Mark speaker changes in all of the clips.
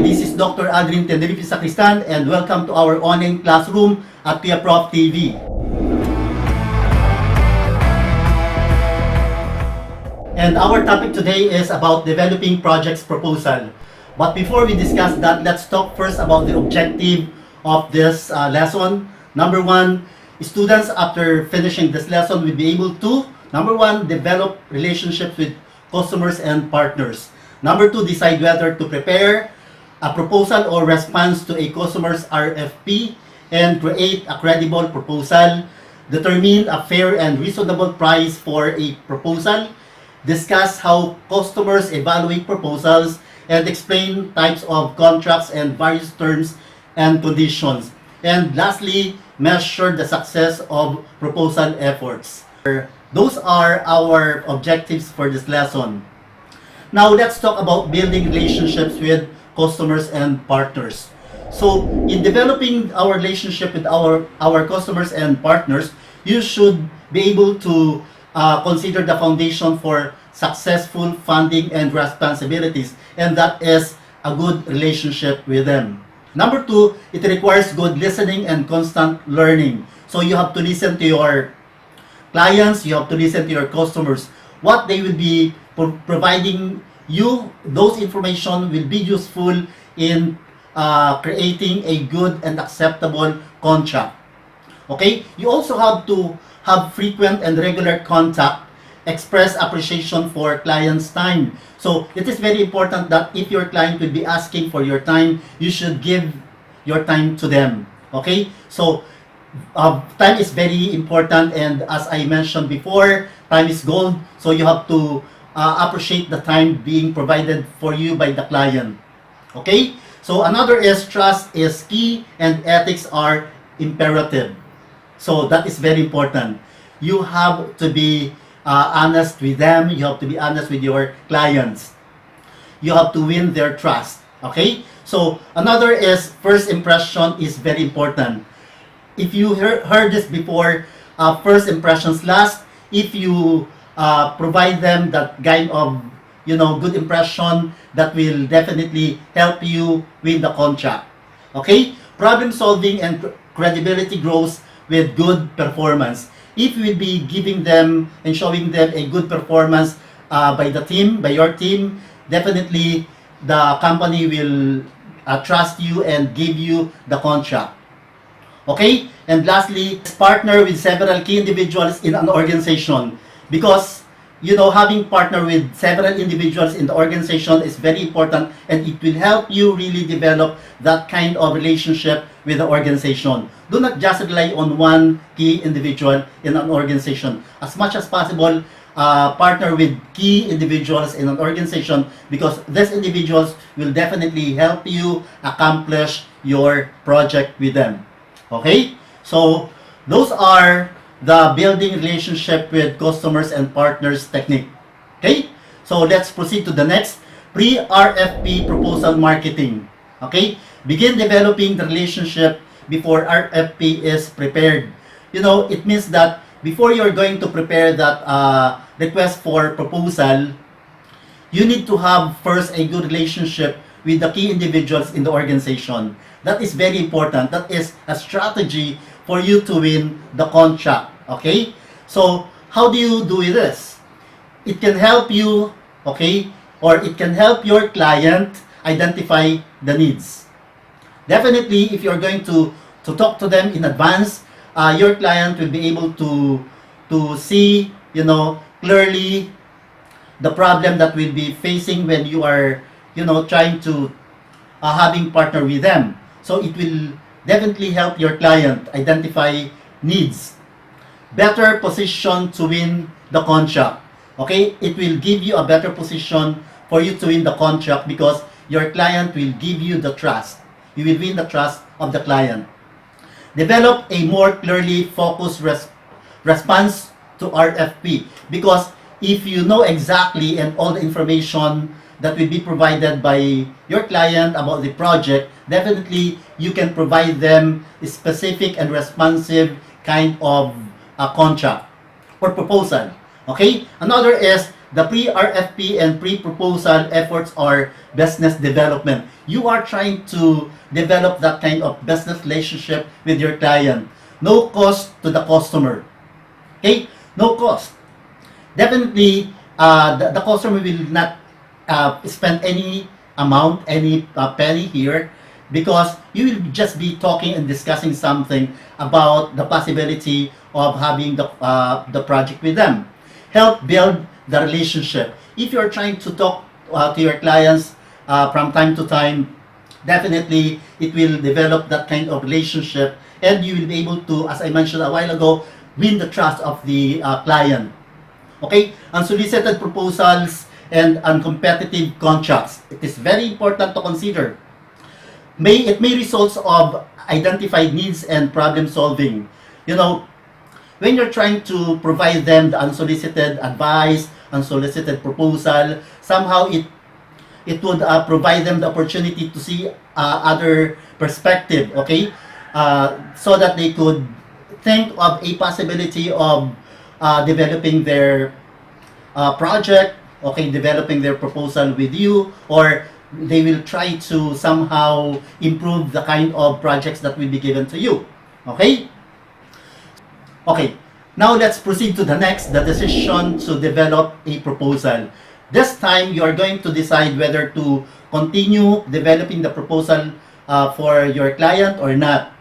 Speaker 1: this is Dr. Adrian Tenerife Sacristan and welcome to our online classroom at Pia Prof TV. And our topic today is about developing projects proposal. But before we discuss that, let's talk first about the objective of this lesson. Number one, students after finishing this lesson will be able to, number one, develop relationships with customers and partners. Number two, decide whether to prepare a proposal or response to a customer's RFP and create a credible proposal. Determine a fair and reasonable price for a proposal. Discuss how customers evaluate proposals and explain types of contracts and various terms and conditions. And lastly, measure the success of proposal efforts. Those are our objectives for this lesson. Now, let's talk about building relationships with customers and partners. So, in developing our relationship with our customers and partners, you should be able to consider the foundation for successful funding and responsibilities, and that is a good relationship with them. Number two, it requires good listening and constant learning. So, you have to listen to your clients, you have to listen to your customers. What they will be providing you, those information will be useful in creating a good and acceptable contract. Okay? You also have to have frequent and regular contact, express appreciation for clients' time. So, it is very important that if your client will be asking for your time, you should give your time to them. Okay? So, time is very important, and as I mentioned before, time is gold. So, you have to appreciate the time being provided for you by the client. Okay? So, another is trust is key and ethics are imperative. So, that is very important. You have to be honest with them. You have to be honest with your clients. You have to win their trust. Okay? So, another is first impression is very important. If you heard this before, first impressions last. If you provide them that kind of, good impression, that will definitely help you win the contract. Okay? Problem solving and credibility grows with good performance. If you will be giving them and showing them a good performance by your team, definitely the company will trust you and give you the contract. Okay? And lastly, partner with several key individuals in an organization. Because, having partner with several individuals in the organization is very important, and it will help you really develop that kind of relationship with the organization. Do not just rely on one key individual in an organization. As much as possible, partner with key individuals in an organization, because these individuals will definitely help you accomplish your project with them. Okay? So, those are the building relationship with customers and partners technique. Okay? So, let's proceed to the next. Pre-RFP proposal marketing. Okay? Begin developing the relationship before RFP is prepared. It means that before you're going to prepare that request for proposal, you need to have first a good relationship with the key individuals in the organization. That is very important. That is a strategy for you to win the contract. Okay? So, how do you do this? It can help you, okay, or it can help your client identify the needs. Definitely, if you're going to talk to them in advance, your client will be able to see, clearly the problem that will be facing when you are, trying to having partner with them. So, it will definitely help your client identify needs. Better position to win the contract. Okay? It will give you a better position for you to win the contract because your client will give you the trust. You will win the trust of the client. Develop a more clearly focused response to RFP, because if you know exactly and all the information that will be provided by your client about the project, definitely you can provide them a specific and responsive kind of a contract or proposal. Okay? Another is The pre-RFP and pre-proposal efforts are business development. You are trying to develop that kind of business relationship with your client. No cost to the customer. Okay? No cost. Definitely, the customer will not spend any amount, any penny here, because you will just be talking and discussing something about the possibility of having the project with them. Help build the relationship. If you're trying to talk to your clients from time to time, definitely it will develop that kind of relationship, and you will be able to, as I mentioned a while ago, win the trust of the client. Okay? Unsolicited proposals and uncompetitive contracts. It is very important to consider. It may result of identified needs and problem solving. You know, when you're trying to provide them the unsolicited advice, unsolicited proposal, somehow it would provide them the opportunity to see other perspective, okay? So that they could think of a possibility of developing their project, okay, developing their proposal with you, or they will try to somehow improve the kind of projects that will be given to you, okay? Okay, now let's proceed to the next, the decision to develop a proposal. This time, you are going to decide whether to continue developing the proposal for your client or not.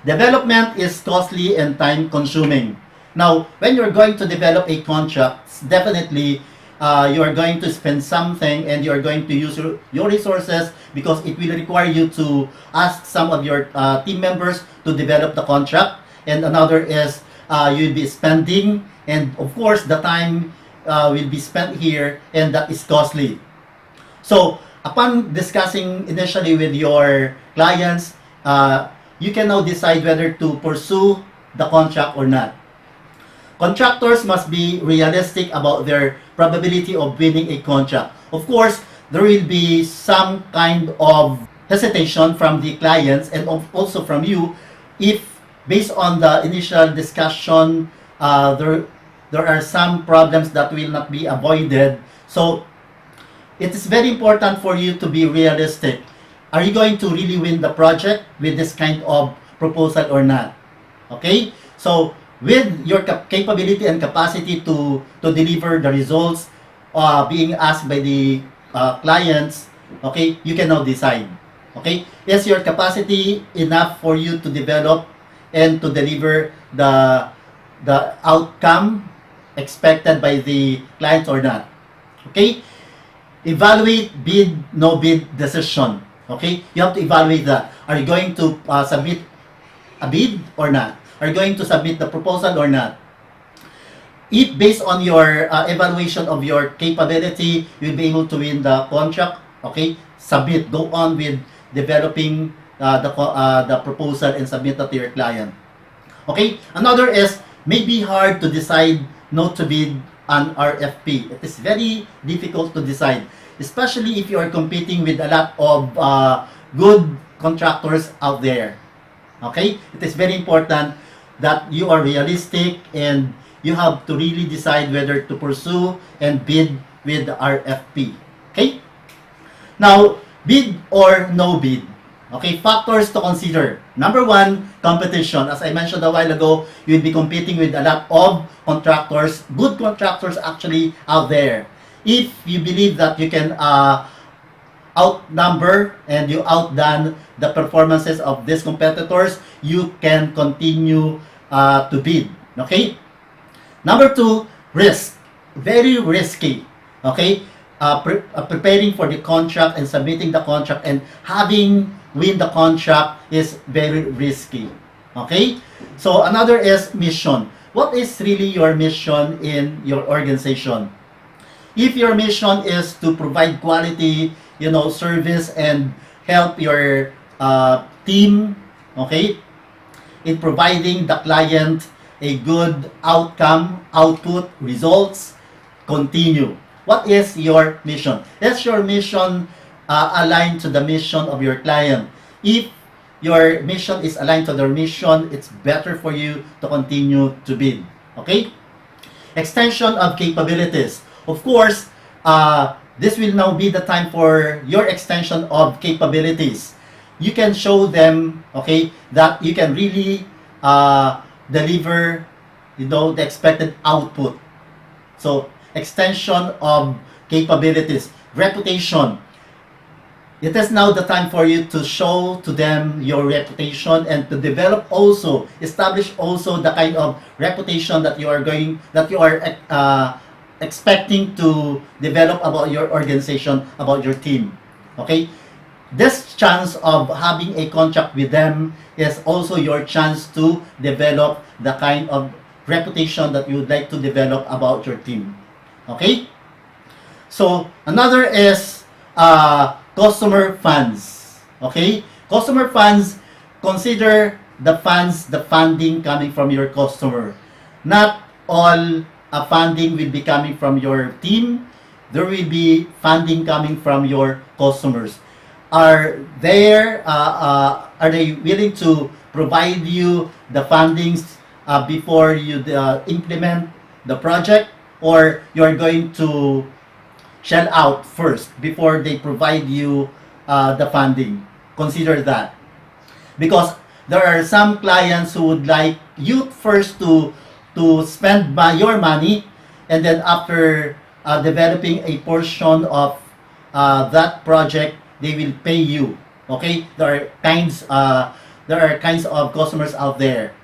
Speaker 1: Development is costly and time consuming. Now, when you're going to develop a contract, definitely you are going to spend something and you are going to use your resources, because it will require you to ask some of your team members to develop the contract. And another is you'll be spending, and of course the time will be spent here, and that is costly. So upon discussing initially with your clients, you can now decide whether to pursue the contract or not. Contractors must be realistic about their probability of winning a contract. Of course, there will be some kind of hesitation from the clients and also from you if, based on the initial discussion, there are some problems that will not be avoided. So it is very important for you to be realistic. Are you going to really win the project with this kind of proposal or not? Okay? So with your capability and capacity to deliver the results being asked by the clients, okay, you can now decide. Okay? Is your capacity enough for you to develop and to deliver the outcome expected by the clients or not? Okay? Evaluate bid, no bid decision. Okay? You have to evaluate that. Are you going to submit a bid or not? Are you going to submit the proposal or not? If based on your evaluation of your capability, you'll be able to win the contract, okay? Submit. Go on with developing the proposal and submit that to your client. Okay? Another is, may be hard to decide not to bid an RFP. It is very difficult to decide, especially if you are competing with a lot of good contractors out there. Okay? It is very important that you are realistic and you have to really decide whether to pursue and bid with the RFP. Okay? Now, bid or no bid. Okay, factors to consider. Number one, competition. As I mentioned a while ago, you'll be competing with a lot of contractors, good contractors actually out there. If you believe that you can outnumber and you outdone the performances of these competitors, you can continue to bid. Okay? Number two, risk. Very risky. Okay? Preparing for the contract and submitting the contract and having win the contract is very risky. Okay? So another is mission. What is really your mission in your organization? If your mission is to provide quality, service and help your team, okay, in providing the client a good outcome, output, results, continue. What is your mission? Is your mission aligned to the mission of your client? If your mission is aligned to their mission, it's better for you to continue to bid. Okay? Extension of capabilities. Of course, this will now be the time for your extension of capabilities. You can show them, okay, that you can really deliver, the expected output. So, extension of capabilities, reputation. It is now the time for you to show to them your reputation and to develop also, establish also the kind of reputation that you are expecting to develop about your organization, about your team. Okay? This chance of having a contract with them is also your chance to develop the kind of reputation that you would like to develop about your team. Okay? So, another is customer funds. Okay? Customer funds, consider the funding coming from your customer. Not all funding will be coming from your team. There will be funding coming from your customers. Are they willing to provide you the fundings before you implement the project, or you are going to shell out first before they provide you the funding? Consider that, because there are some clients who would like you first to spend your money, and then after developing a portion of that project, they will pay you. Okay, there are kinds of customers out there.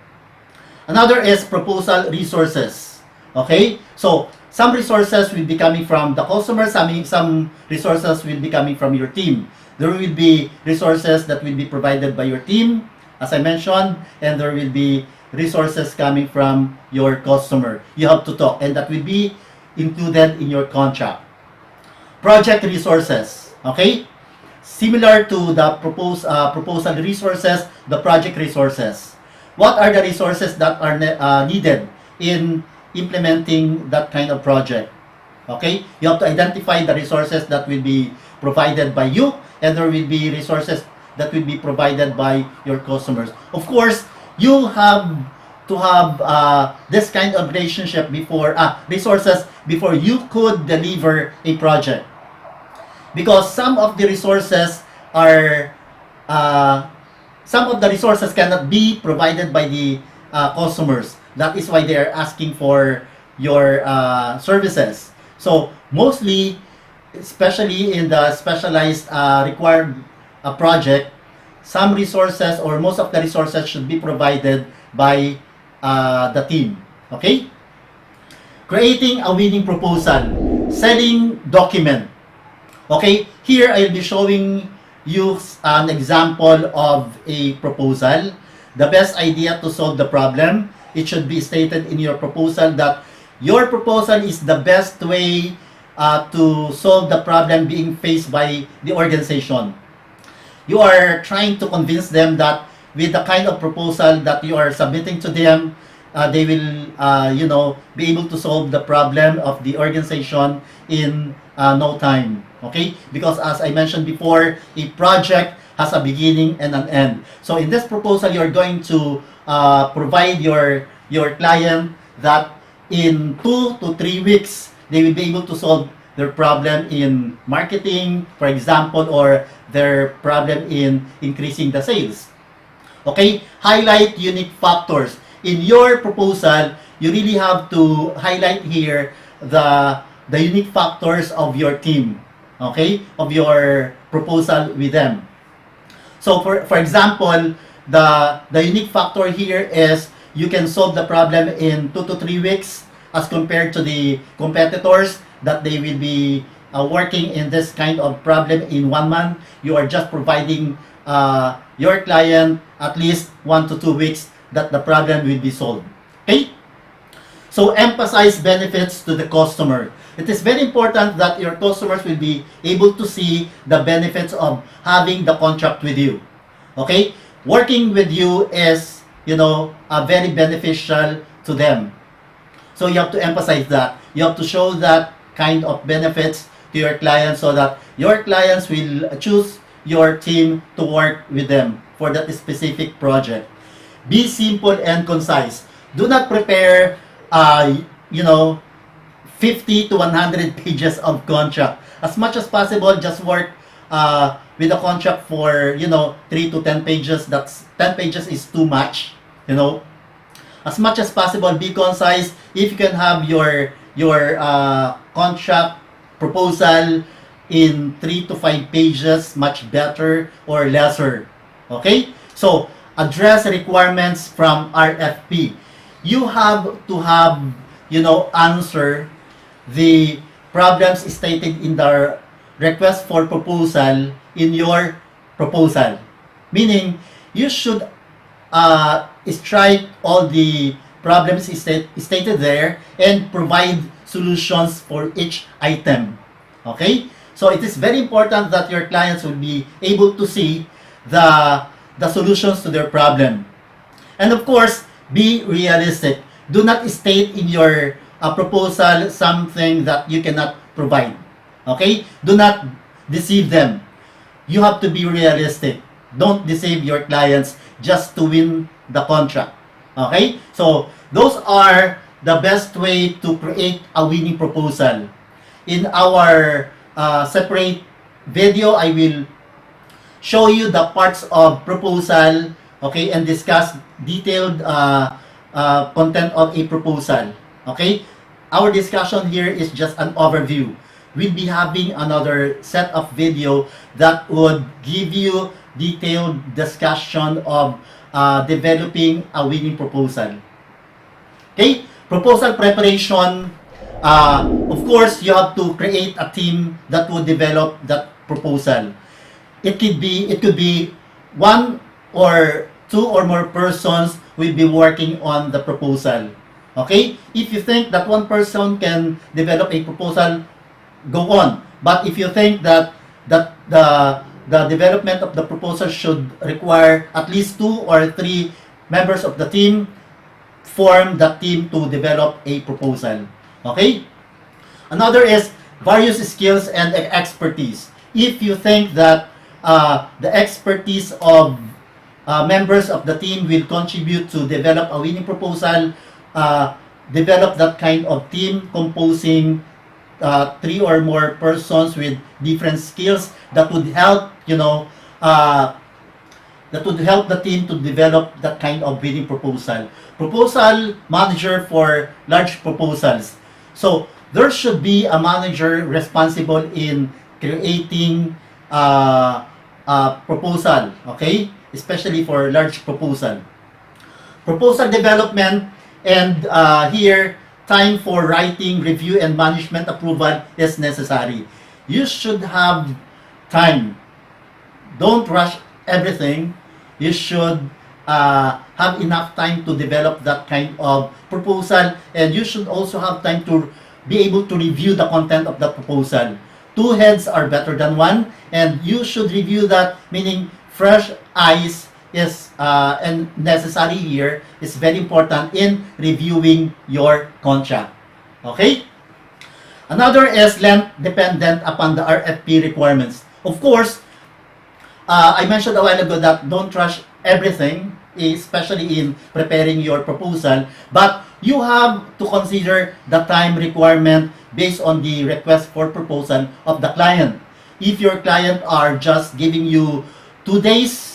Speaker 1: Another is proposal resources. Okay, so some resources will be coming from the customer, some resources will be coming from your team. There will be resources that will be provided by your team, as I mentioned, and there will be resources coming from your customer. You have to talk, and that will be included in your contract. Project resources. Okay, similar to the proposal resources, the project resources. What are the resources that are needed in implementing that kind of project? Okay, you have to identify the resources that will be provided by you, and there will be resources that will be provided by your customers. Of course, you have to have this kind of relationship resources before you could deliver a project, because some of the resources cannot be provided by the customers. That is why they are asking for your services. So mostly, especially in the specialized required project, some resources or most of the resources should be provided by the team. Okay? Creating a winning proposal, selling document. Okay, here I'll be showing you an example of a proposal. The best idea to solve the problem, it should be stated in your proposal that your proposal is the best way to solve the problem being faced by the organization. You are trying to convince them that with the kind of proposal that you are submitting to them, they will, be able to solve the problem of the organization in no time. Okay? Because as I mentioned before, a project has a beginning and an end. So in this proposal, you're going to provide your client that in 2 to 3 weeks, they will be able to solve their problem in marketing, for example, or their problem in increasing the sales. Okay? Highlight unique factors. In your proposal, you really have to highlight here the unique factors of your team. Okay? Of your proposal with them. So for example, the unique factor here is you can solve the problem in 2 to 3 weeks as compared to the competitors that they will be working in this kind of problem in 1 month. You are just providing your client at least 1 to 2 weeks that the problem will be solved. Okay? So emphasize benefits to the customer. It is very important that your customers will be able to see the benefits of having the contract with you. Okay? Working with you is, very beneficial to them. So you have to emphasize that. You have to show that kind of benefits to your clients so that your clients will choose your team to work with them for that specific project. Be simple and concise. Do not prepare, 50 50 to 100 pages of contract. As much as possible, just work with a contract for, 3 to 10 pages. That's 10 pages is too much, As much as possible, be concise. If you can have your contract proposal in 3 to 5 pages, much better, or lesser. Okay? So, address requirements from RFP. You have to have, answer the problems stated in the request for proposal in your proposal. Meaning, you should strike all the problems stated there and provide solutions for each item. Okay? So it is very important that your clients will be able to see the solutions to their problem. And of course, be realistic. Do not state in your proposal something that you cannot provide. Okay? Do not deceive them. You have to be realistic. Don't deceive your clients just to win the contract. Okay? So, those are the best way to create a winning proposal. In our separate video, I will show you the parts of proposal, okay, and discuss detailed content of a proposal. Okay? Our discussion here is just an overview. We'll be having another set of video that would give you detailed discussion of developing a winning proposal. Okay? Proposal preparation. Of course, you have to create a team that will develop that proposal. It could be one or two or more persons will be working on the proposal. Okay? If you think that one person can develop a proposal, go on. But if you think that the development of the proposal should require at least 2 or 3 members of the team, form the team to develop a proposal. Okay? Another is various skills and expertise. If you think that the expertise of members of the team will contribute to develop a winning proposal, develop that kind of team composing 3 or more persons with different skills that would help, that would help the team to develop that kind of winning proposal. Proposal manager for large proposals. So there should be a manager responsible in creating proposal, okay? Especially for large proposal. Proposal development, and here, time for writing, review, and management approval is necessary. You should have time. Don't rush everything. You should have enough time to develop that kind of proposal, and you should also have time to be able to review the content of the proposal. 2 heads are better than 1, and you should review that, meaning fresh eyes is and necessary here, is very important in reviewing your contract. Okay? Another is length dependent upon the RFP requirements. Of course, I mentioned a while ago that don't rush everything, especially in preparing your proposal, but you have to consider the time requirement based on the request for proposal of the client. If your client are just giving you 2 days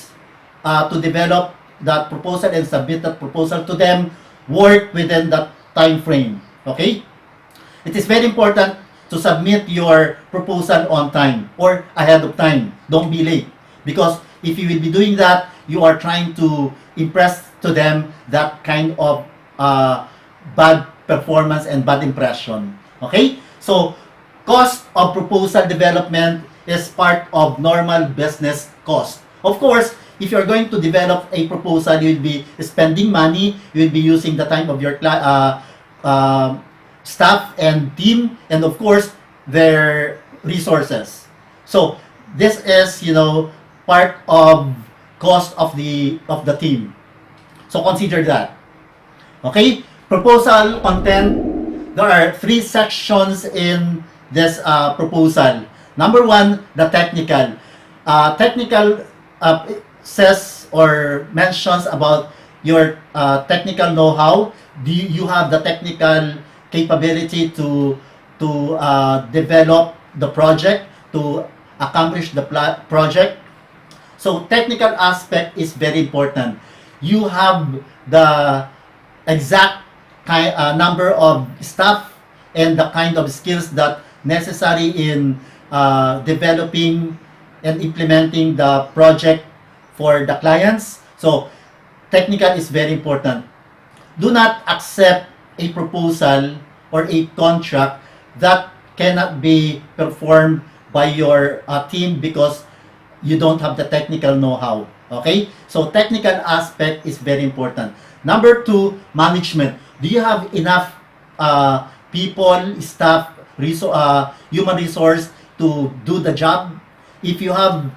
Speaker 1: to develop that proposal and submit that proposal to them, work within that time frame. Okay? It is very important to submit your proposal on time or ahead of time. Don't be late. Because if you will be doing that, you are trying to impress to them that kind of bad performance and bad impression. Okay? So, cost of proposal development is part of normal business cost. Of course, if you're going to develop a proposal, you'll be spending money, you'll be using the time of your staff and team, and of course, their resources. So, this is, part of cost of the team. So, consider that. Okay? Proposal content. There are 3 sections in this proposal. Number 1, the technical. Technical says or mentions about your technical know-how. Do you have the technical capability to to develop the project, to accomplish the project. So technical aspect is very important. You have the exact number of staff and the kind of skills that necessary in developing and implementing the project for the clients. So technical is very important. Do not accept a proposal or a contract that cannot be performed by your team because you don't have the technical know-how. Okay? So technical aspect is very important. Number two, management. Do you have enough people, staff, human resource to do the job? If you have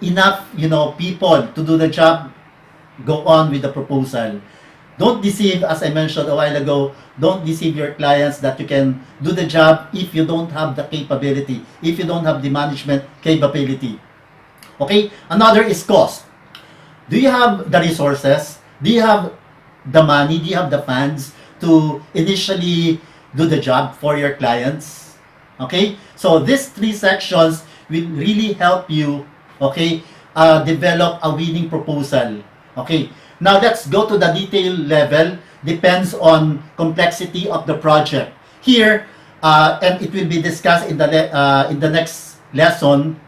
Speaker 1: enough, people to do the job, go on with the proposal. Don't deceive, as I mentioned a while ago, don't deceive your clients that you can do the job if you don't have the capability, if you don't have the management capability. Okay? Another is cost. Do you have the resources? Do you have the money? Do you have the funds to initially do the job for your clients? Okay? So these three sections will really help you, okay, develop a winning proposal. Okay? Now let's go to the detail level. Depends on complexity of the project. Here, and it will be discussed in the next lesson,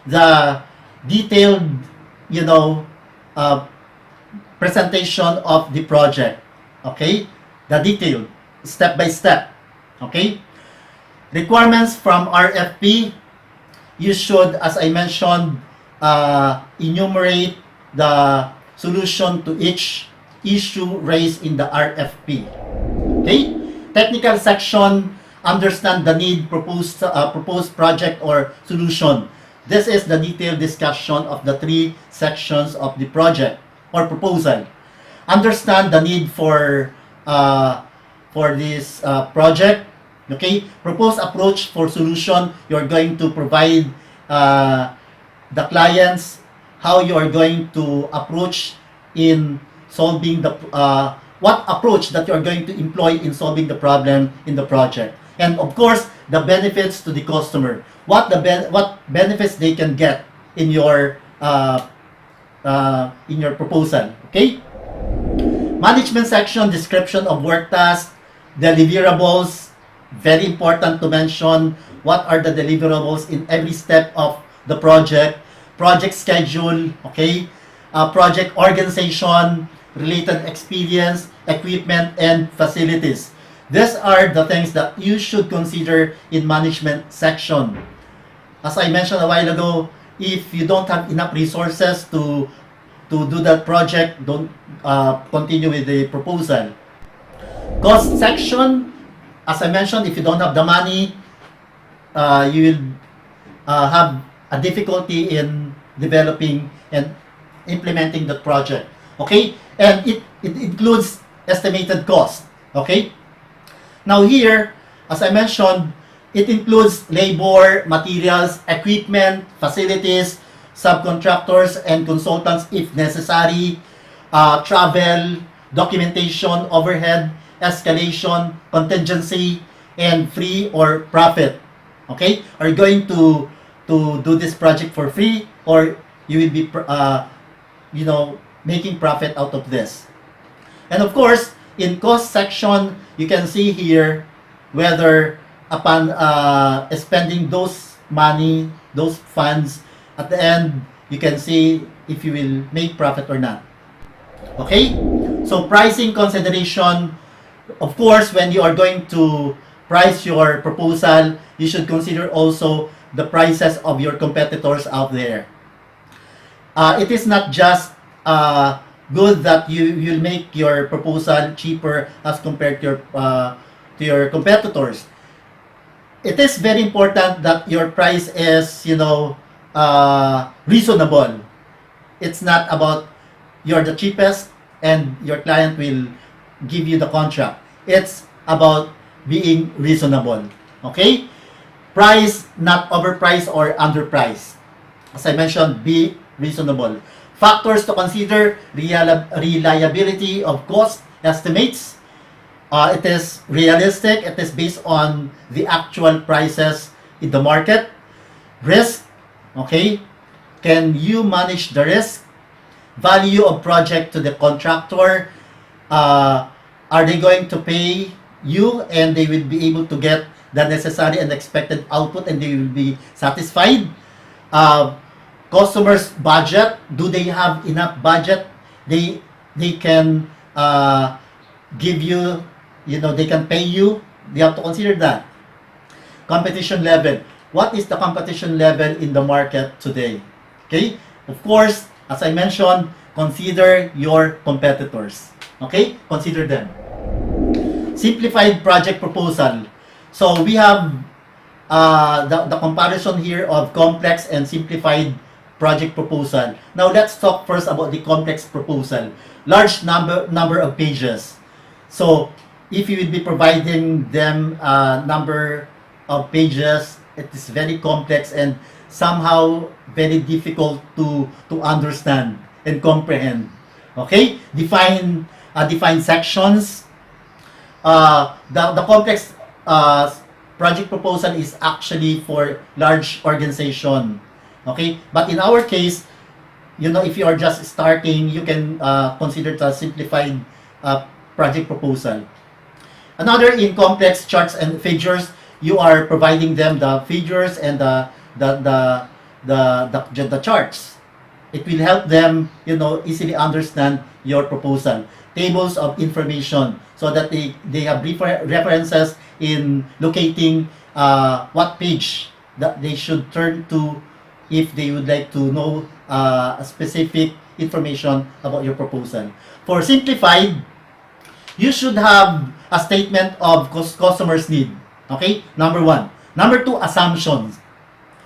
Speaker 1: the detailed, presentation of the project. Okay, the detailed, step by step. Okay, requirements from RFP. You should, as I mentioned, enumerate the solution to each issue raised in the RFP. Okay? Technical section, understand the need, proposed project or solution. This is the detailed discussion of the three sections of the project or proposal. Understand the need for this project. Okay? Proposed approach for solution. You're going to provide the clients how you are going to approach in solving the what approach that you are going to employ in solving the problem in the project, and of course the benefits to the customer, what benefits they can get in your proposal. Okay, management section, description of work tasks, deliverables. Very important to mention what are the deliverables in every step of the project. Project schedule, okay, project organization, related experience, equipment, and facilities. These are the things that you should consider in management section. As I mentioned a while ago, if you don't have enough resources to do that project, don't continue with the proposal. Cost section, as I mentioned, if you don't have the money, you will have a difficulty in developing and implementing the project. Okay, and it includes estimated cost. Okay, now here, as I mentioned, it includes labor, materials, equipment, facilities, subcontractors and consultants if necessary, travel, documentation, overhead, escalation, contingency, and free or profit. Okay, are you going to do this project for free, or you will be making profit out of this? And of course, in cost section, you can see here whether upon spending those money, those funds, at the end, you can see if you will make profit or not. Okay, so pricing consideration. Of course, when you are going to price your proposal, you should consider also the prices of your competitors out there. It is not just good that you'll make your proposal cheaper as compared to your competitors. It is very important that your price is, reasonable. It's not about you're the cheapest and your client will give you the contract. It's about being reasonable. Okay? Price, not overpriced or underpriced. As I mentioned, be reasonable. Factors to consider: reliability of cost estimates, It is realistic. It is based on the actual prices in the market. Risk, okay? Can you manage the risk? Value of project to the contractor. Are they going to pay you and they will be able to get the necessary and expected output and they will be satisfied? Customers budget, do they have enough budget? They can give you, they can pay you. You have to consider that. Competition level. What is the competition level in the market today? Okay? Of course, as I mentioned, consider your competitors. Okay? Consider them. Simplified project proposal. So we have the comparison here of complex and simplified project proposal. Now let's talk first about the complex proposal. Large number of pages. So if you will be providing them a number of pages, it is very complex and somehow very difficult to understand and comprehend. Okay? Define sections. The complex project proposal is actually for large organization. Okay? But in our case, if you are just starting, you can consider the simplified project proposal. Another, in complex charts and figures, you are providing them the figures and the charts. It will help them, easily understand your proposal. Tables of information, so that they have references in locating what page that they should turn to if they would like to know a specific information about your proposal. For simplified, you should have a statement of customer's need. Okay? Number 1. Number 2, assumptions.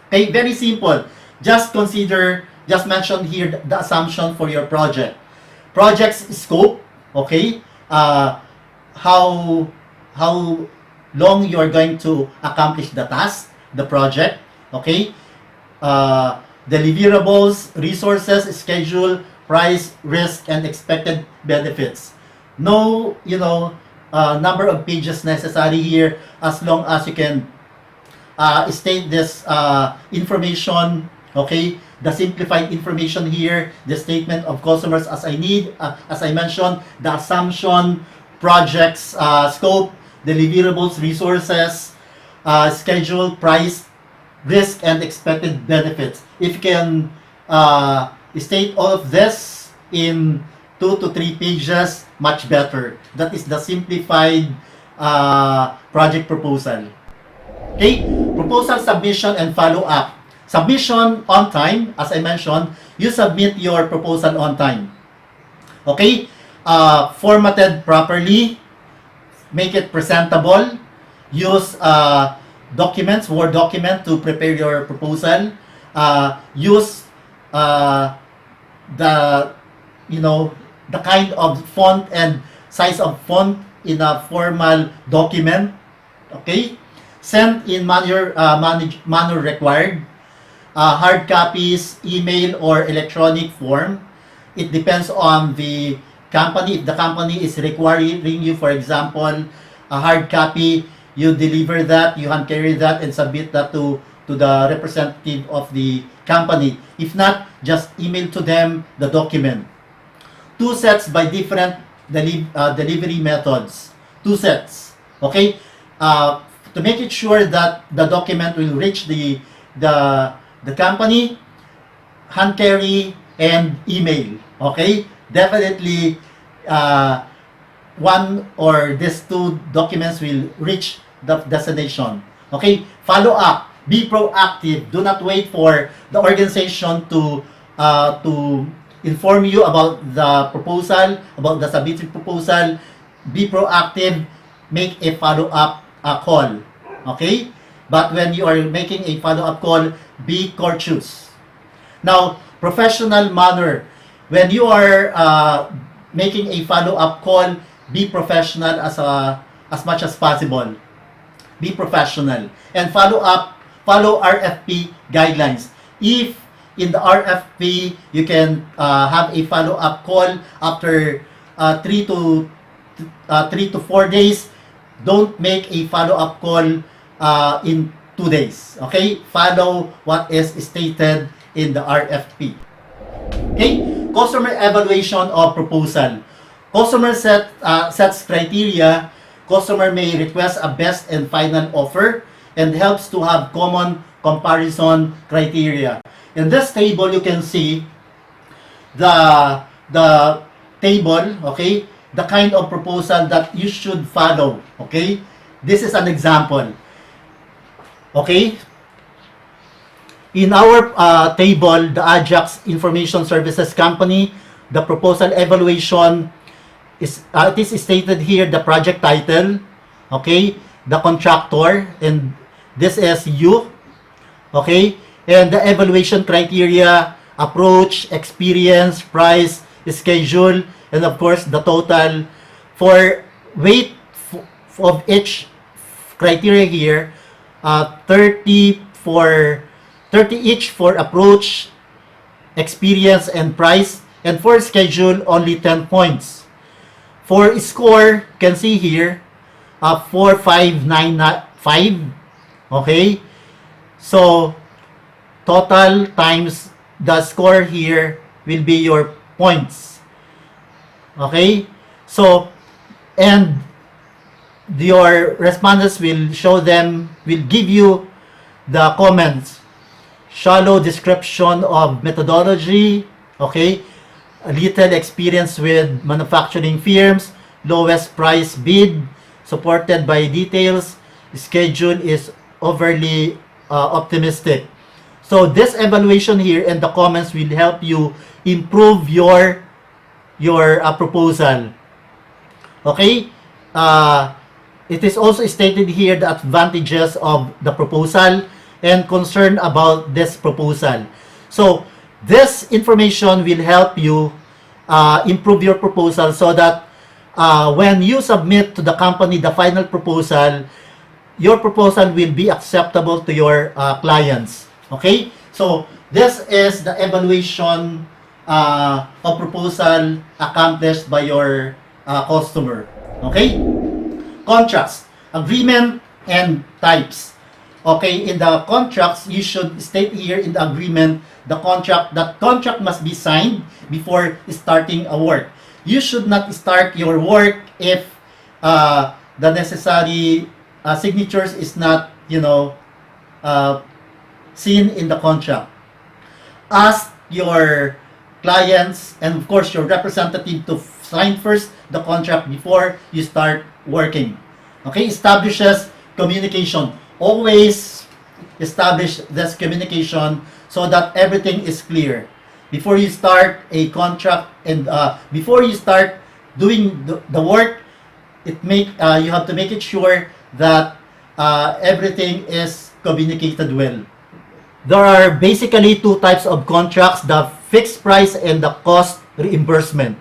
Speaker 1: Okay? Very simple. Just mention here the assumption for your project. Project's scope. Okay? How long you are going to accomplish the task, the project. Okay? Deliverables, resources, schedule, price, risk, and expected benefits. No, number of pages necessary here, as long as you can state this information. Okay, the simplified information here, the statement of customers as I mentioned, the assumption, projects, scope, deliverables, resources, schedule, price, risk, and expected benefits. If you can state all of this in 2 to 3 pages, much better. That is the simplified project proposal. Okay? Proposal submission and follow-up. Submission on time, as I mentioned, you submit your proposal on time. Okay? Formatted properly, make it presentable, use documents, Word document to prepare your proposal, use the kind of font and size of font in a formal document. Okay? Send in manner required. Hard copies, email, or electronic form. It depends on the company. If the company is requiring you, for example, a hard copy, you deliver that, you hand carry that, and submit that to the representative of the company. If not, just email to them the document. 2 sets by different delivery methods. 2 sets. Okay? To make it sure that the document will reach the company, hand carry and email. Okay? Definitely, one or these 2 documents will reach the destination. Okay? Follow up. Be proactive. Do not wait for the organization to inform you about the proposal, about the submitted proposal. Be proactive. Make a follow-up call. Okay? But when you are making a follow-up call, be courteous. Now, professional manner. When you are making a follow-up call, be professional as much as possible. Be professional. And follow RFP guidelines. If in the RFP, you can have a follow-up call after 3 to 3 to 4 days. Don't make a follow-up call in 2 days. Okay? Follow what is stated in the RFP. Okay? Customer evaluation of proposal. Customer sets criteria. Customer may request a best and final offer and helps to have common comparison criteria. In this table, you can see the table, okay? The kind of proposal that you should follow, okay? This is an example. Okay? In our table, the Ajax Information Services Company, the proposal evaluation is it is stated here the project title, okay, the contractor, and this is you, okay, and the evaluation criteria, approach, experience, price, schedule, and of course the total. For weight of each criteria here, 30 each for approach, experience, and price, and for schedule only 10 points. For score, you can see here 4595. Okay, so total times the score here will be your points. Okay, so and your respondents will give you the comments, shallow description of methodology, okay, a little experience with manufacturing firms, lowest price bid, supported by details, schedule is overly optimistic. So this evaluation here and the comments will help you improve your proposal. Okay, it is also stated here the advantages of the proposal and concern about this proposal. So this information will help you improve your proposal so that when you submit to the company the final proposal, your proposal will be acceptable to your clients. Okay? So this is the evaluation of proposal accomplished by your customer. Okay? Contracts, agreement, and types. Okay, in the contracts, you should state here in the agreement that contract must be signed before starting a work. You should not start your work if the necessary signatures is not, seen in the contract. Ask your clients and of course your representative to sign first the contract before you start working. Okay, establishes communication. Always establish this communication so that everything is clear before you start a contract, and before you start doing the work. You have to make it sure that everything is communicated well. There are basically two types of contracts: the fixed price and the cost reimbursement.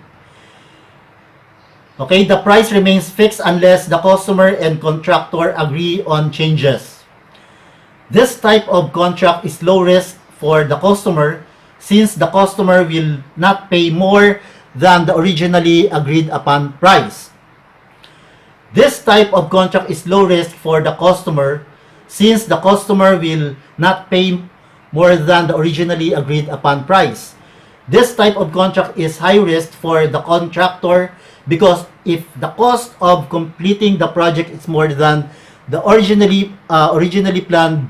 Speaker 1: Okay, the price remains fixed unless the customer and contractor agree on changes. This type of contract is low risk for the customer since the customer will not pay more than the originally agreed upon price. This type of contract is low risk for the customer since the customer will not pay more than the originally agreed upon price. This type of contract is high risk for the contractor because if the cost of completing the project is more than the originally planned,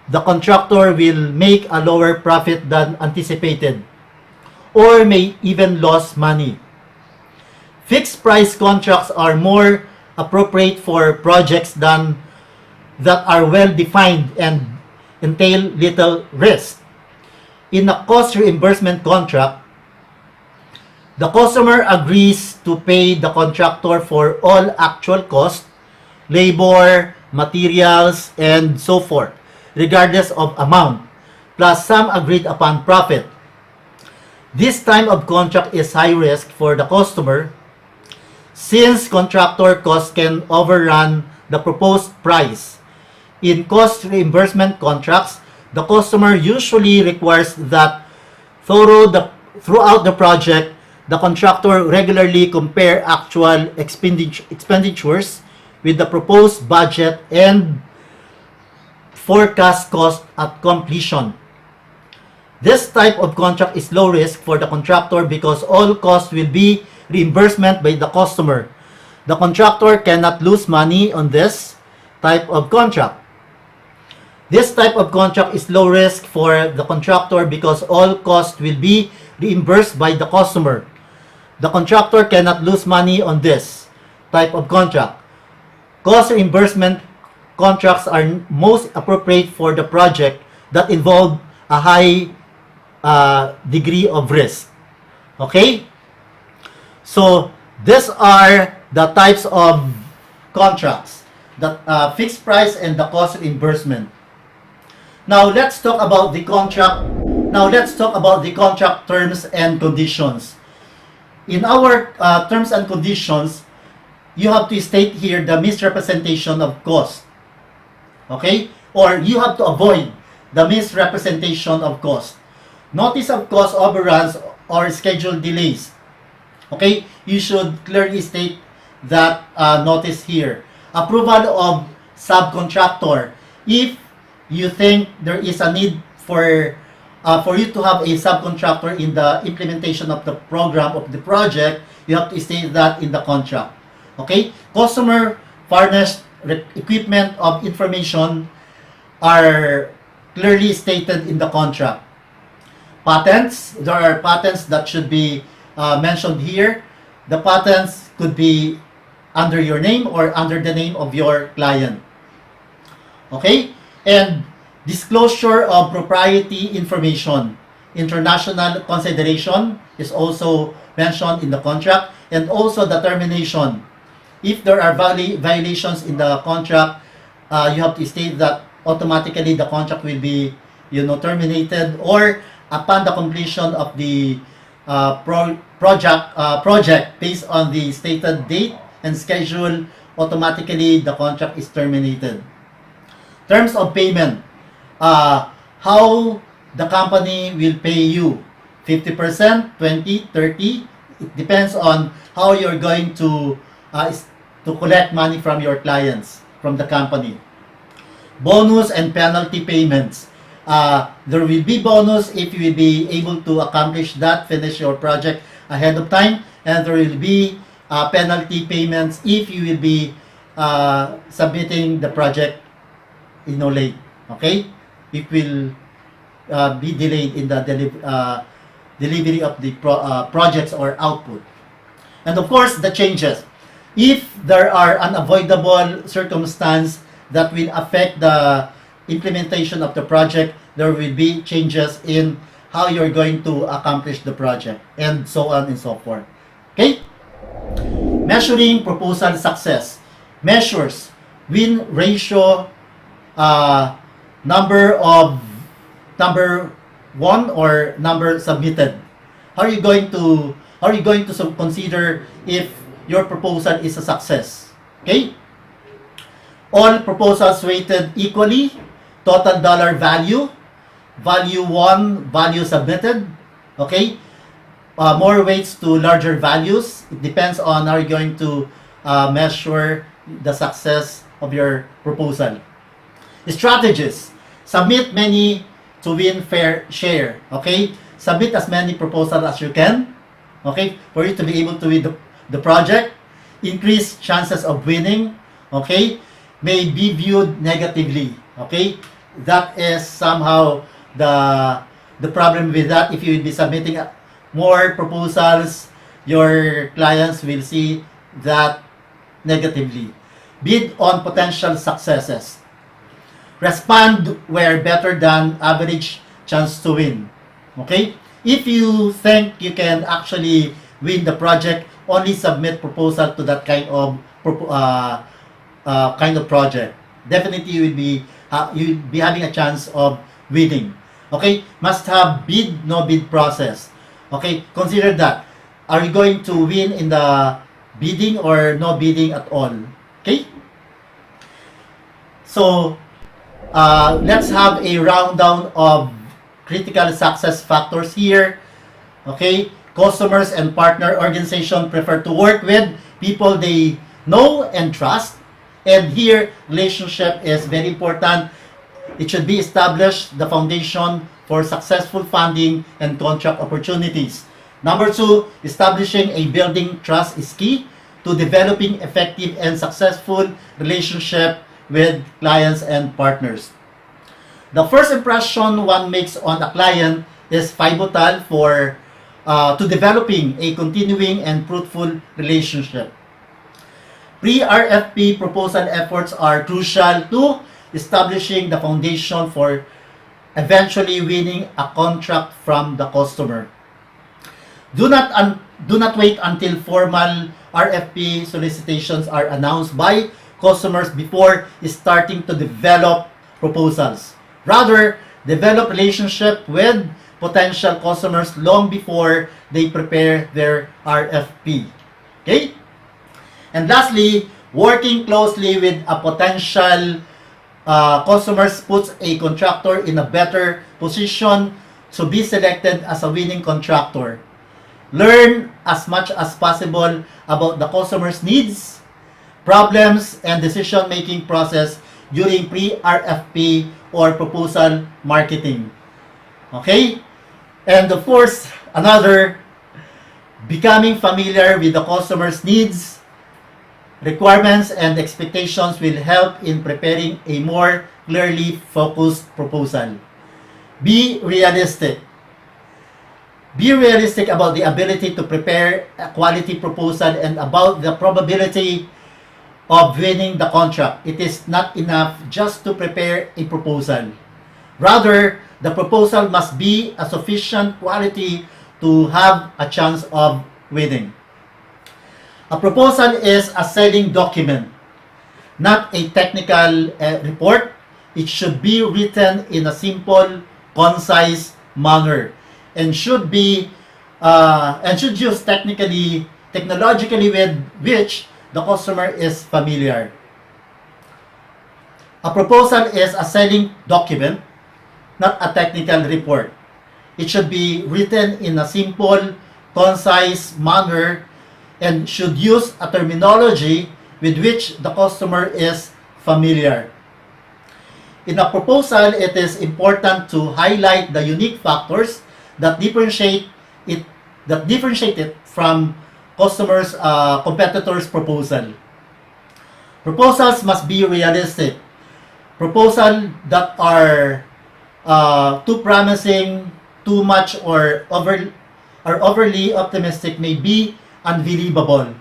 Speaker 1: the contractor will make a lower profit than anticipated or may even lose money. Fixed price contracts are more appropriate for projects that are well defined and entail little risk. In a cost reimbursement contract, the customer agrees to pay the contractor for all actual costs, labor, materials, and so forth, regardless of amount, plus some agreed upon profit. This type of contract is high risk for the customer since contractor costs can overrun the proposed price. In cost reimbursement contracts, the customer usually requires that throughout the project, The contractor regularly compare actual expenditures with the proposed budget and forecast cost at completion. This type of contract is low risk for the contractor because all costs will be reimbursement by the customer. The contractor cannot lose money on this type of contract. This type of contract is low risk for the contractor because all costs will be reimbursed by the customer. The contractor cannot lose money on this type of contract. Cost reimbursement contracts are most appropriate for the project that involve a high degree of risk. Okay? So, these are the types of contracts, the fixed price and the cost reimbursement. Now, let's talk about the contract. Now, let's talk about the contract terms and conditions. In our terms and conditions, you have to state here the misrepresentation of cost. Okay? Or you have to avoid the misrepresentation of cost. Notice of cost overruns or schedule delays. Okay? You should clearly state that notice here. Approval of subcontractor. If you think there is a need for you to have a subcontractor in the implementation of the program of the project, you have to state that in the contract. Okay? Customer furnished equipment of information are clearly stated in the contract. Patents, there are patents that should be mentioned here. The patents could be under your name or under the name of your client. Okay? And disclosure of proprietary information. International consideration is also mentioned in the contract, and also the termination. If there are violations in the contract, you have to state that automatically the contract will be, terminated, or upon the completion of the project based on the stated date and schedule, automatically the contract is terminated. Terms of payment. How the company will pay you. 50%, 20, 30. It depends on how you're going to collect money from your clients, from the company. Bonus and penalty payments. There will be bonus if you will be able to accomplish that, finish your project ahead of time, and there will be penalty payments if you will be submitting the project late. Okay? It will be delayed in the delivery of the projects or output. And of course, the changes. If there are unavoidable circumstances that will affect the implementation of the project, there will be changes in how you're going to accomplish the project, and so on and so forth. Okay? Measuring proposal success. Measures win ratio, number one or number submitted. How are you going to consider if your proposal is a success? Okay? All proposals weighted equally, total dollar value, value won, value submitted. Okay? More weights to larger values. It depends on how you're going to measure the success of your proposal. Strategies. Submit many to win fair share. Okay? Submit as many proposals as you can. Okay? For you to be able to win the project. Increase chances of winning. Okay? May be viewed negatively. Okay? That is somehow the problem with that. If you will be submitting more proposals, your clients will see that negatively. Bid on potential successes. Respond where better than average chance to win. Okay? If you think you can actually win the project, only submit proposal to that kind of project. Definitely you'll be having a chance of winning. Okay? Must have bid, no bid process. Okay? Consider that. Are you going to win in the bidding or no bidding at all? Okay? So, let's have a rundown of critical success factors here. Okay? customers and partner organization prefer to work with people they know and trust. And here, relationship is very important. It should be established the foundation for successful funding and contract opportunities. Number two, establishing a building trust is key to developing effective and successful relationship with clients and partners. The first impression one makes on a client is pivotal for to developing a continuing and fruitful relationship. Pre-RFP proposal efforts are crucial to establishing the foundation for eventually winning a contract from the customer. Do not wait until formal RFP solicitations are announced by customers before starting to develop proposals. Rather, develop relationship with potential customers long before they prepare their RFP. Okay? And lastly, working closely with a potential customers puts a contractor in a better position to be selected as a winning contractor. Learn as much as possible about the customer's needs, problems, and decision-making process during pre-RFP or proposal marketing. Okay? And of course, another, becoming familiar with the customer's needs, requirements, and expectations will help in preparing a more clearly focused proposal. Be realistic. Be realistic about the ability to prepare a quality proposal and about the probability of winning the contract. It is not enough just to prepare a proposal. Rather, the proposal must be a sufficient quality to have a chance of winning. A proposal is a selling document, not a technical report. It should be written in a simple, concise manner and should use technologically with which the customer is familiar. A proposal is a selling document, not a technical report. It should be written in a simple, concise manner and should use a terminology with which the customer is familiar. In a proposal, it is important to highlight the unique factors that differentiate it from customers' competitors' proposal. Proposals must be realistic. Proposals that are too promising, too much, or overly optimistic may be unbelievable.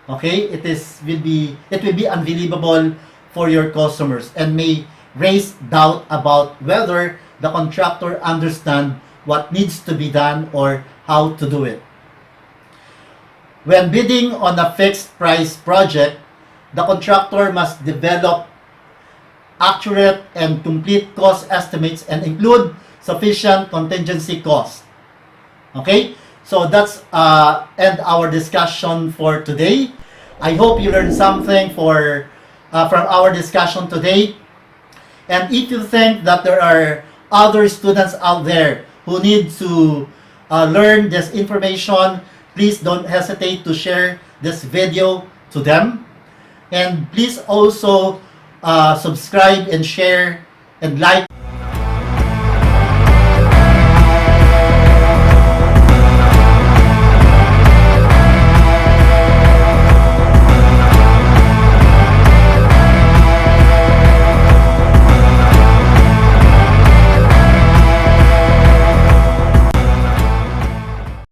Speaker 1: Okay, it will be unbelievable for your customers and may raise doubt about whether the contractor understands what needs to be done or how to do it. When bidding on a fixed price project, the contractor must develop accurate and complete cost estimates and include sufficient contingency costs. Okay? So that's end our discussion for today. I hope you learned something from our discussion today. And if you think that there are other students out there who need to learn this information, please don't hesitate to share this video to them. And please also subscribe and share and like